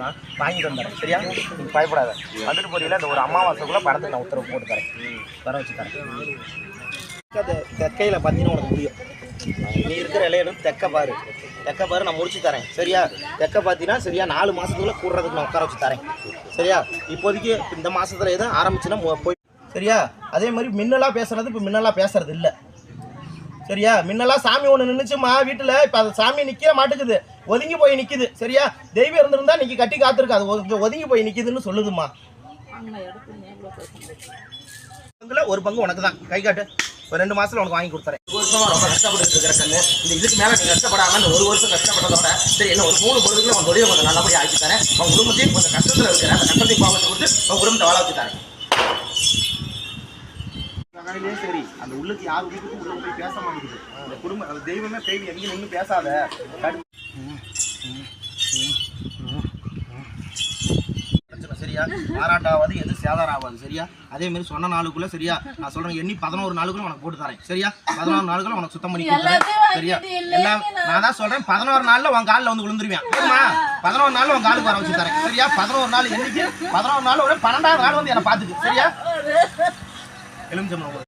தான் வாங்கி தந்துறேன். சரியா? நீங்கள் பயப்படாத. வந்துட்டு போறீங்களா? இந்த ஒரு அமாவாசைக்குள்ளே படத்துக்கு நான் உத்தரவு போட்டு தரேன். வர வச்சு தரேன். அது தெக்கையில் பார்த்தீங்கன்னா உனக்கு முடியும். நீ இருக்கிற இலையில தெக்க பாரு, நான் முடிச்சு தரேன். சரியா? தெக்க பார்த்தீங்கன்னா சரியா 4 மாதத்துக்குள்ளே கூடுறதுக்கு நான் உட்கார வச்சு தரேன். சரியா? இப்போதைக்கு இந்த மாதத்துல எதுவும் ஆரம்பிச்சுன்னா போய். சரியா? அதே மாதிரி மின்னலாக பேசுறது இப்போ மின்னலாக பேசுறது இல்லை. சரியா? மின்னலாம் சாமி ஒன்று நின்றுச்சுமா வீட்டில். இப்போ அது சாமி நிற்க மாட்டேங்குது, ஒதுங்கி போய் நிற்கிது. சரியா? தெய்வம் இருந்திருந்தா இன்னைக்கு கட்டி காத்திருக்கு, அது ஒதுங்கி போய் நிற்கிதுன்னு சொல்லுதுமா. ஒரு பங்கு உனக்கு தான். கை காட்டு. ஒரு 2 மாசத்துல உனக்கு வாங்கி கொடுத்துறேன். 1 வருஷமா ரொம்ப கஷ்டப்பட்டு இருக்கிற கண்ணு. இந்த இதுக்கு மேலே நீ கஷ்டப்படாம இந்த 1 வருஷம் கஷ்டப்பட்டதோட சரி என்ன ஒரு 3 பொருளுக்குள்ள உன் தொழிலை கொஞ்சம் நல்லபடியாக ஆக்கி தரேன். உன் குடும்பத்தையும் கொஞ்சம் கஷ்டத்தில் இருக்கிற அந்த கஷ்டத்தையும் பாவத்தை கொடுத்து உன் குடும்பத்தை வாழ வச்சு தரேன். சரி, அந்த உள்ளுக்கு யார் வீட்டுக்கும் உள்ள போய் பேச மாட்டேங்குது. அந்த குடும்பம் அந்த தெய்வமே பேய் எங்கேயும் நின்று பேசாத. சரியா? பாராட்டாவது எது சேதாரம் ஆகாது. சரியா? அதே மாதிரி சொன்ன நாளுக்குள்ள சரியா நான் சொல்றேன், எண்ணி 11 நாளுக்குள்ள உனக்கு போட்டு தரேன். சரியா? 11 நாளுக்குள்ள உனக்கு சுத்தம் பண்ணி கொடுத்துறேன். சரியா? எல்லாம் நான் தான் சொல்றேன், 11 நாள்ல உன் காலில் வந்து விழுந்துருவேன். 11 நாள்ல உன் காலுக்கு வர வச்சு தரேன். சரியா? 11 நாள் என்னைக்கு 11 நாள் ஒரு 12ஆவது நாள் வந்து என்னை பார்த்துக்கு. சரியா? எலுமிச்சம்பழம்